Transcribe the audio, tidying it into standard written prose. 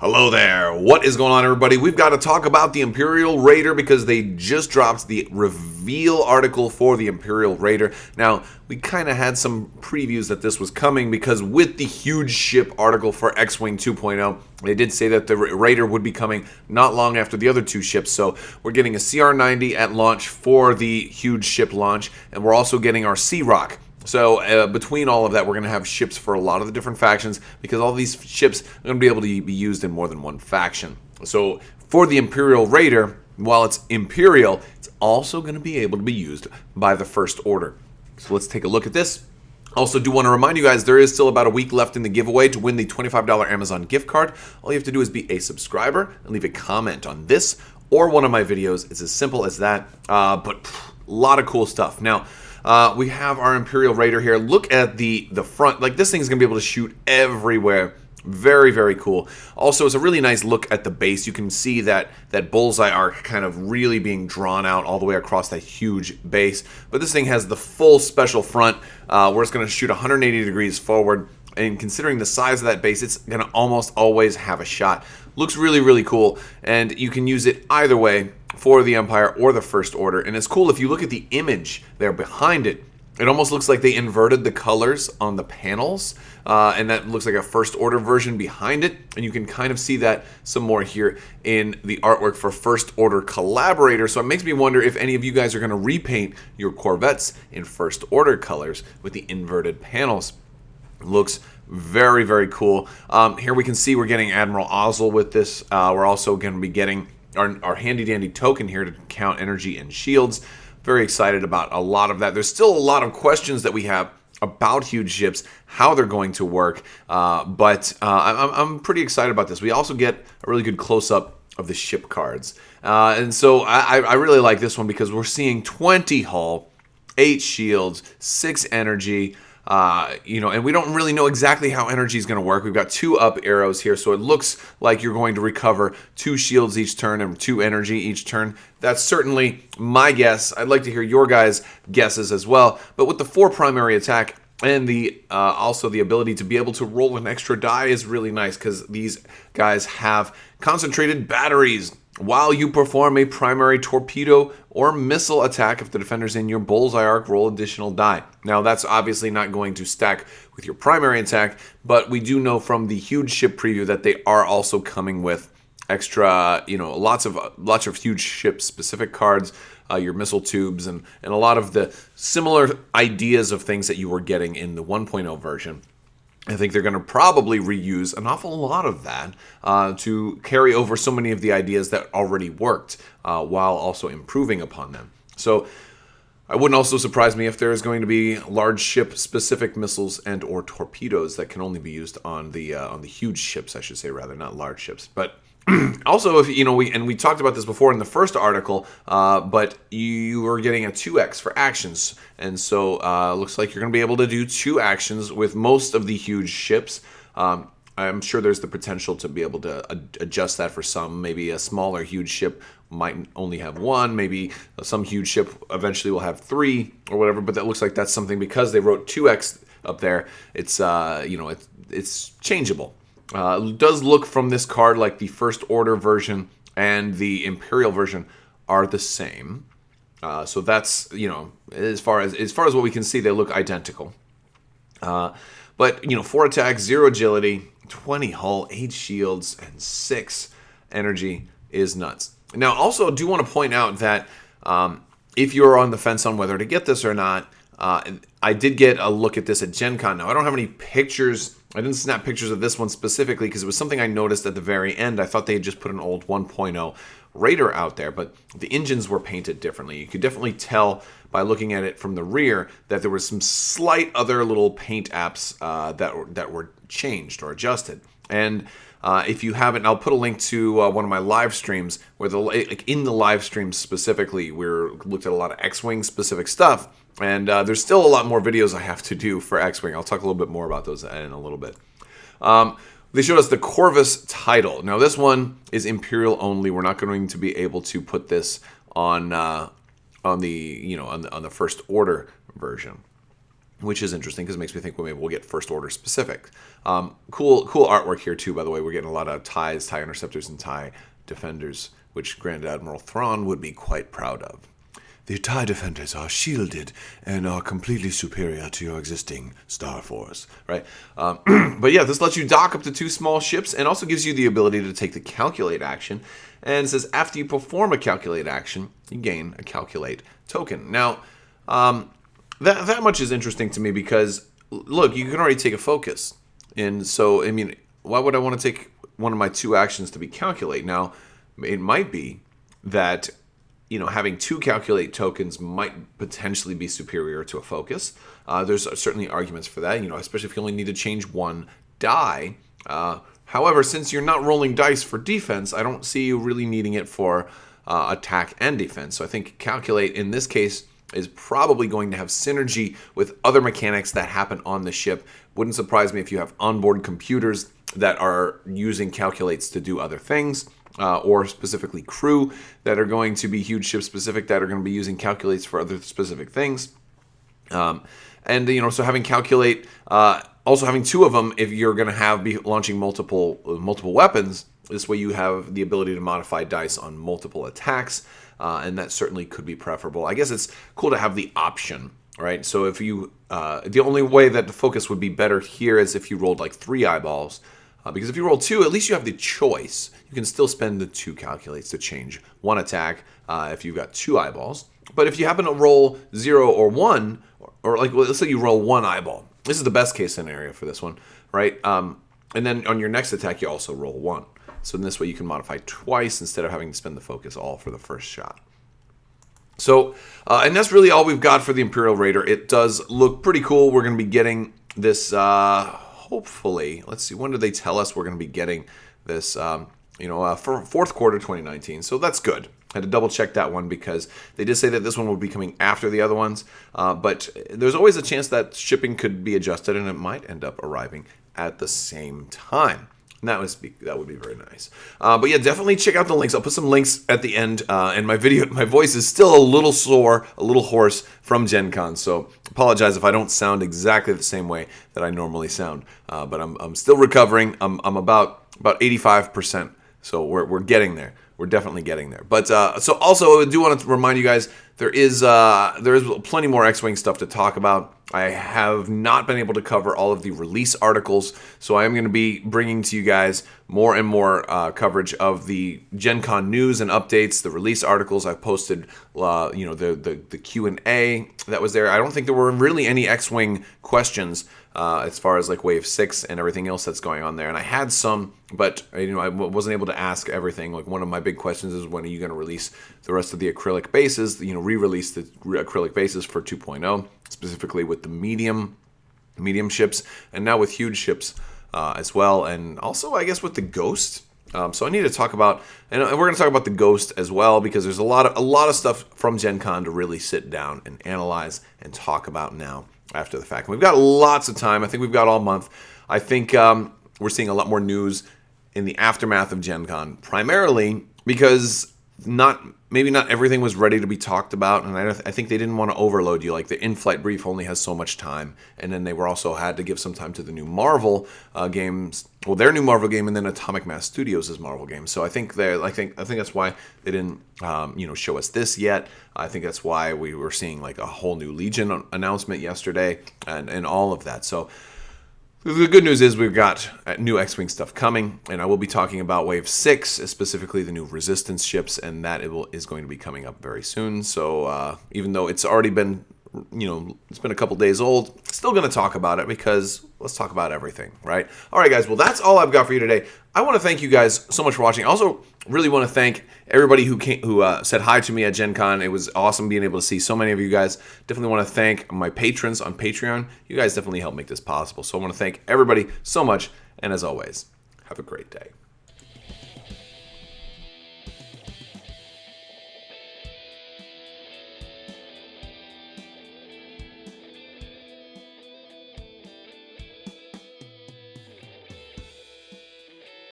Hello there. What is going on, everybody? We've got to talk about the Imperial Raider because they just dropped the reveal article for the Imperial Raider. Now, we kind of had some previews that this was coming because with the huge ship article for X-Wing 2.0, they did say that the Raider would be coming not long after the other two ships. So we're getting a CR-90 at launch for the huge ship launch, and we're also getting our Sea-Rock. So between all of that, we're going to have ships for a lot of the different factions because all these ships are going to be able to be used in more than one faction. So for the Imperial Raider, while it's Imperial, it's also going to be able to be used by the First Order. So let's take a look at this. Also do want to remind you guys, there is still about a week left in the giveaway to win the $25 Amazon gift card. All you have to do is be a subscriber and leave a comment on this or one of my videos. It's as simple as that, but a lot of cool stuff. Now, we have our Imperial Raider here. Look at the front. Like, this thing's going to be able to shoot everywhere. Very, very cool. Also, it's a really nice look at the base. You can see that bullseye arc kind of really being drawn out all the way across that huge base. But this thing has the full special front where it's going to shoot 180 degrees forward. And considering the size of that base, it's going to almost always have a shot. Looks really, really cool. And you can use it either way for the Empire or the First Order. And it's cool if you look at the image there behind it. It almost looks like they inverted the colors on the panels. And that looks like a First Order version behind it. And you can kind of see that some more here in the artwork for First Order Collaborator. So it makes me wonder if any of you guys are going to repaint your Corvettes in First Order colors with the inverted panels. Looks very, very cool. Here we can see we're getting Admiral Ozzel with this. We're also going to be getting our handy-dandy token here to count energy and shields. Very excited about a lot of that. There's still a lot of questions that we have about huge ships, how they're going to work, but I'm pretty excited about this. We also get a really good close-up of the ship cards. And so I really like this one because we're seeing 20 hull, 8 shields, 6 energy, and we don't really know exactly how energy is going to work. We've got 2 up arrows here, so it looks like you're going to recover 2 shields each turn and 2 energy each turn. That's certainly my guess. I'd like to hear your guys' guesses as well. But with the 4 primary attack and the also the ability to be able to roll an extra die is really nice because these guys have concentrated batteries. While you perform a primary torpedo or missile attack, if the defender's in your bullseye arc, roll additional die. Now, that's obviously not going to stack with your primary attack, but we do know from the huge ship preview that they are also coming with extra, lots of huge ship specific cards, your missile tubes, and a lot of the similar ideas of things that you were getting in the 1.0 version. I think they're going to probably reuse an awful lot of that to carry over so many of the ideas that already worked while also improving upon them. So it wouldn't also surprise me if there is going to be large ship specific missiles and or torpedoes that can only be used on the huge ships, I should say, rather, not large ships. But also, if we talked about this before in the first article, but you are getting a 2x for actions, and so looks like you're going to be able to do 2 actions with most of the huge ships. I'm sure there's the potential to be able to adjust that for some. Maybe a smaller huge ship might only have 1. Maybe some huge ship eventually will have 3 or whatever. But that looks like that's something because they wrote 2x up there. It's it's changeable. It does look from this card like the First Order version and the Imperial version are the same. So that's, as far as what we can see, they look identical. But 4 attacks, 0 agility, 20 hull, 8 shields, and 6 energy is nuts. Now, also, I do want to point out that if you're on the fence on whether to get this or not, I did get a look at this at Gen Con. Now, I don't have any pictures. I didn't snap pictures of this one specifically because it was something I noticed at the very end. I thought they had just put an old 1.0 Raider out there, but the engines were painted differently. You could definitely tell by looking at it from the rear that there was some slight other little paint apps that were changed or adjusted. And if you haven't, I'll put a link to one of my live streams where in the live stream specifically, we looked at a lot of X-Wing specific stuff. And there's still a lot more videos I have to do for X-Wing. I'll talk a little bit more about those in a little bit. They showed us the Corvus title. Now this one is Imperial only. We're not going to be able to put this on the First Order version. which is interesting because it makes me think, well, maybe we'll get First Order specific. Cool artwork here too, by the way. We're getting a lot of TIEs, TIE Interceptors, and TIE Defenders, which Grand Admiral Thrawn would be quite proud of. The TIE Defenders are shielded and are completely superior to your existing Star Force, right? But yeah, this lets you dock up to 2 small ships and also gives you the ability to take the Calculate action. And it says after you perform a Calculate action, you gain a Calculate token. Now, that much is interesting to me because, look, you can already take a focus. And so, I mean, why would I want to take one of my 2 actions to be Calculate? Now, it might be that, you know, having 2 Calculate tokens might potentially be superior to a focus. There's certainly arguments for that, you know, especially if you only need to change 1 die. However, since you're not rolling dice for defense, I don't see you really needing it for attack and defense. So I think Calculate in this case is probably going to have synergy with other mechanics that happen on the ship. Wouldn't surprise me if you have onboard computers that are using Calculates to do other things. Or specifically crew that are going to be huge ship specific that are going to be using Calculates for other specific things. And, you know, so having Calculate, also having 2 of them if you're going to be launching multiple weapons. This way you have the ability to modify dice on multiple attacks, and that certainly could be preferable. I guess it's cool to have the option, right? So if you, the only way that the focus would be better here is if you rolled like 3 eyeballs. Because if you roll 2, at least you have the choice. You can still spend the 2 Calculates to change 1 attack if you've got 2 eyeballs. But if you happen to roll 0 or 1, or like, well, let's say you roll 1 eyeball. This is the best case scenario for this one, right? And then on your next attack, you also roll 1. So in this way, you can modify twice instead of having to spend the focus all for the first shot. So, and that's really all we've got for the Imperial Raider. It does look pretty cool. We're going to be getting this... hopefully, let's see, when did they tell us we're going to be getting this, for 4th quarter 2019. So that's good. I had to double check that one because they did say that this one would be coming after the other ones. But there's always a chance that shipping could be adjusted and it might end up arriving at the same time. And that would be very nice. But yeah, definitely check out the links. I'll put some links at the end. And my voice is still a little sore, a little hoarse from Gen Con. So apologize if I don't sound exactly the same way that I normally sound. But I'm still recovering. I'm about 85%. So we're getting there. We're definitely getting there. But so also I do want to remind you guys there is plenty more X-Wing stuff to talk about. I have not been able to cover all of the release articles, so I am going to be bringing to you guys more and more coverage of the Gen Con news and updates, the release articles. I've posted, the Q&A that was there. I don't think there were really any X-Wing questions as far as like Wave 6 and everything else that's going on there. And I had some, but I wasn't able to ask everything. Like one of my big questions is, when are you going to release the rest of the acrylic bases? Re-release the acrylic bases for 2.0, specifically with the medium ships, and now with huge ships as well, and also I guess with the Ghost. So I need to talk about, and we're going to talk about the Ghost as well, because there's a lot of stuff from Gen Con to really sit down and analyze and talk about now after the fact. And we've got lots of time. I think we've got all month. I think we're seeing a lot more news in the aftermath of Gen Con, primarily because maybe not everything was ready to be talked about, and I think they didn't want to overload you. Like the in-flight brief only has so much time, and then they were also had to give some time to the new Marvel games. Well, their new Marvel game, and then Atomic Mass Studios' Marvel game. So I think that's why they didn't show us this yet. I think that's why we were seeing like a whole new Legion announcement yesterday, and all of that. So the good news is we've got new X-Wing stuff coming, and I will be talking about Wave 6, specifically the new Resistance ships, and that is going to be coming up very soon. So even though it's already been, it's been a couple days old, still going to talk about it because let's talk about everything, right? All right, guys, well, that's all I've got for you today. I want to thank you guys so much for watching. I also really want to thank everybody who said hi to me at Gen Con. It was awesome being able to see so many of you guys. Definitely want to thank my patrons on Patreon. You guys definitely helped make this possible. So I want to thank everybody so much. And as always, have a great day.